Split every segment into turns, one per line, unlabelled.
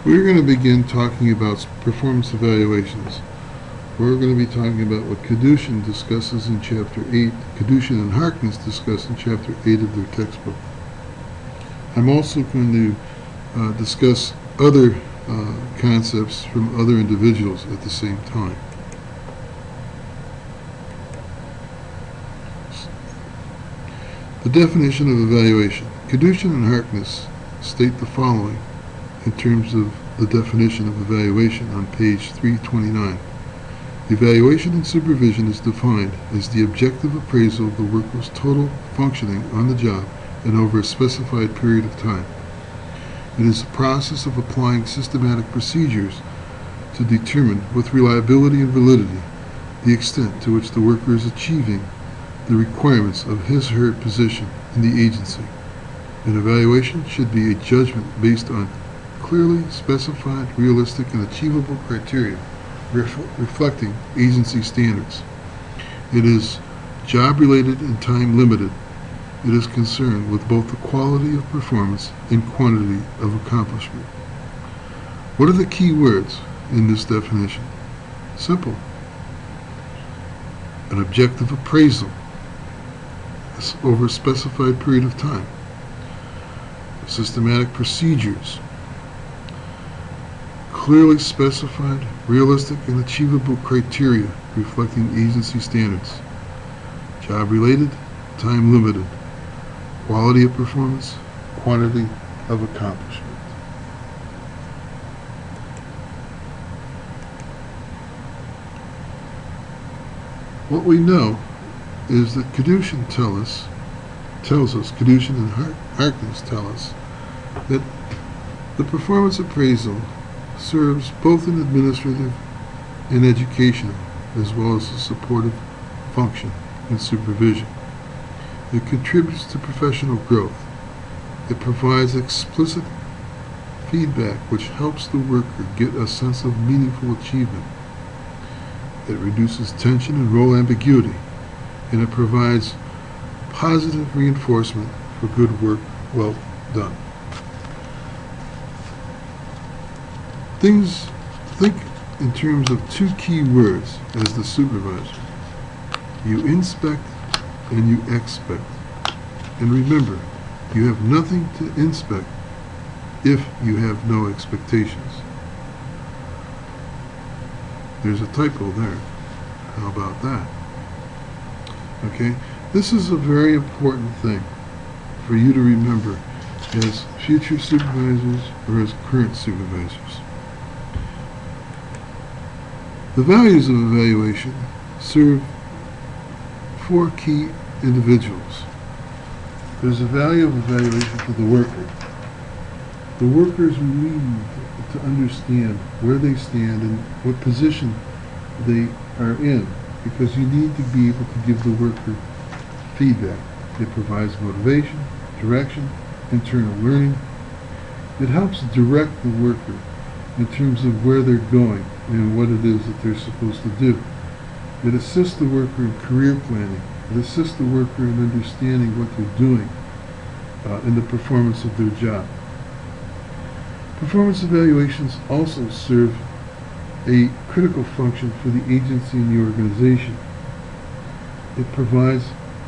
We're going to begin talking about performance evaluations. We're going to be talking about what Kadushin discusses in Chapter 8, Kadushin and Harkness discuss in Chapter 8 of their textbook. I'm also going to discuss other concepts from other individuals at the same time. The definition of evaluation. Kadushin and Harkness state the following in terms of the definition of evaluation on page 329. Evaluation and supervision is defined as the objective appraisal of the worker's total functioning on the job and over a specified period of time. It is a process of applying systematic procedures to determine with reliability and validity the extent to which the worker is achieving the requirements of his or her position in the agency. An evaluation should be a judgment based on clearly specified, realistic, and achievable criteria reflecting agency standards. It is job-related and time-limited. It is concerned with both the quality of performance and quantity of accomplishment. What are the key words in this definition? Simple. An objective appraisal over a specified period of time. Systematic procedures. Clearly specified, realistic, and achievable criteria reflecting agency standards. Job-related, time-limited. Quality of performance, quantity of accomplishment. What we know is that Kadushin tells us, Kadushin and Harkness tell us, that the performance appraisal serves both an administrative and educational, as well as a supportive function and supervision. It contributes to professional growth. It provides explicit feedback which helps the worker get a sense of meaningful achievement. It reduces tension and role ambiguity, and it provides positive reinforcement for good work well done. Think in terms of two key words as the supervisor. You inspect and you expect. And remember, you have nothing to inspect if you have no expectations. There's a typo there. How about that? Okay? This is a very important thing for you to remember as future supervisors or as current supervisors. The values of evaluation serve four key individuals. There's a value of evaluation for the worker. The workers need to understand where they stand and what position they are in, because you need to be able to give the worker feedback. It provides motivation, direction, internal learning. It helps direct the worker in terms of where they're going and what it is that they're supposed to do. It assists the worker in career planning. It assists the worker in understanding what they're doing in the performance of their job. Performance evaluations also serve a critical function for the agency and the organization. It provides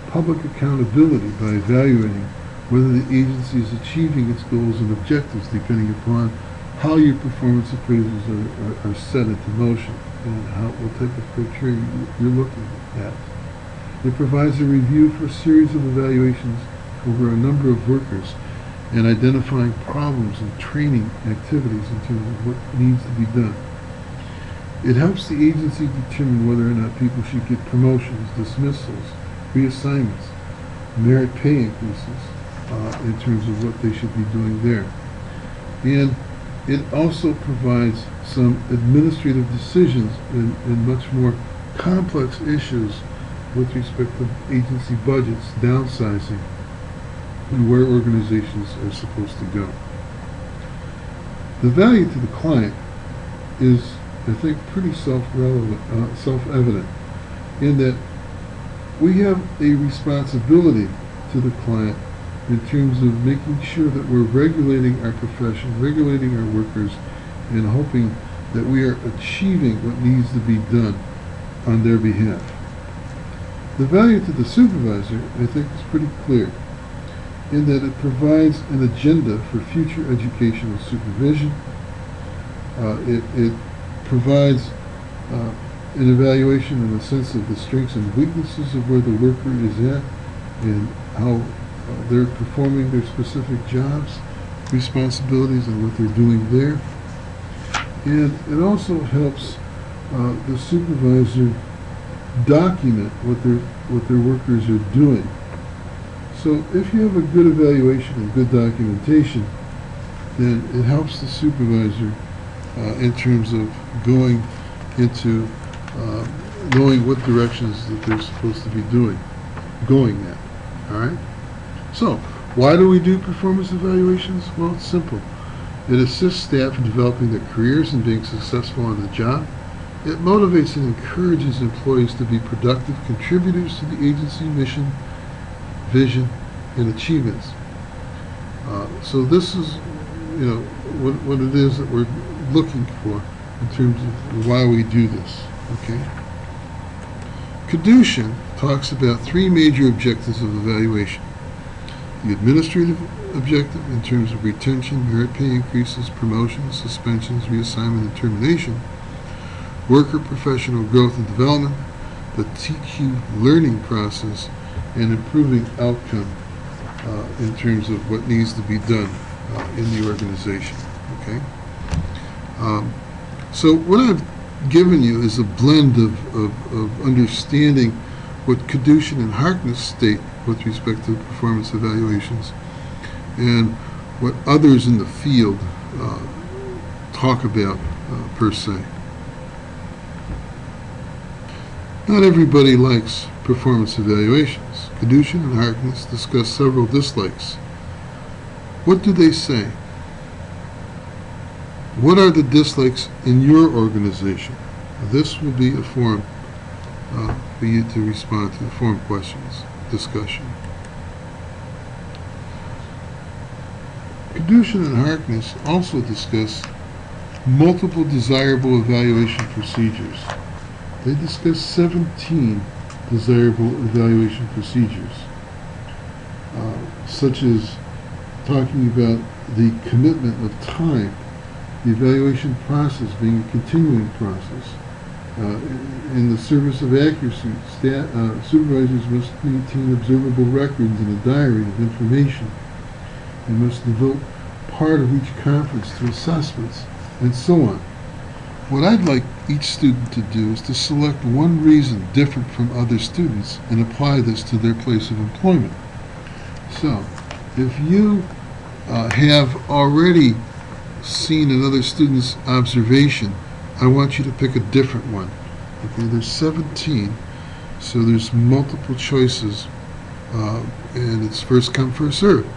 public accountability by evaluating whether the agency is achieving its goals and objectives depending upon how your performance appraisals are set into motion and what type of criteria you're looking at. It provides a review for a series of evaluations over a number of workers and identifying problems and training activities in terms of what needs to be done. It helps the agency determine whether or not people should get promotions, dismissals, reassignments, merit pay increases in terms of what they should be doing there. And it also provides some administrative decisions in much more complex issues with respect to agency budgets, downsizing, and where organizations are supposed to go. The value to the client is, I think, pretty self-evident in that we have a responsibility to the client in terms of making sure that we're regulating our profession, regulating our workers, and hoping that we are achieving what needs to be done on their behalf. The value to the supervisor, I think, is pretty clear in that it provides an agenda for future educational supervision. It provides an evaluation in the sense of the strengths and weaknesses of where the worker is at and how they're performing their specific jobs, responsibilities, and what they're doing there. And it also helps the supervisor document what their workers are doing. So if you have a good evaluation and good documentation, then it helps the supervisor in terms of going into knowing what directions that they're supposed to be going at. All right? So, why do we do performance evaluations? Well, it's simple. It assists staff in developing their careers and being successful on the job. It motivates and encourages employees to be productive contributors to the agency mission, vision, and achievements. So this is, what it is that we're looking for in terms of why we do this. Okay. Caducean talks about three major objectives of evaluation: the administrative objective in terms of retention, merit pay increases, promotions, suspensions, reassignment, and termination; worker professional growth and development; the TQ learning process; and improving outcome in terms of what needs to be done in the organization. Okay. So what I've given you is a blend of understanding what Caducean and Harkness state with respect to performance evaluations and what others in the field talk about per se. Not everybody likes performance evaluations. Caducean and Harkness discuss several dislikes. What do they say? What are the dislikes in your organization? This will be a forum for you to respond to, forum questions, discussion. Caducean and Harkness also discuss multiple desirable evaluation procedures. They discuss 17 desirable evaluation procedures, such as talking about the commitment of time, the evaluation process being a continuing process. In the service of accuracy, supervisors must maintain observable records in a diary of information and must devote part of each conference to assessments, and so on. What I'd like each student to do is to select one reason different from other students and apply this to their place of employment. So, if you have already seen another student's observation, I want you to pick a different one. Okay, there's 17, so there's multiple choices, and it's first come, first served.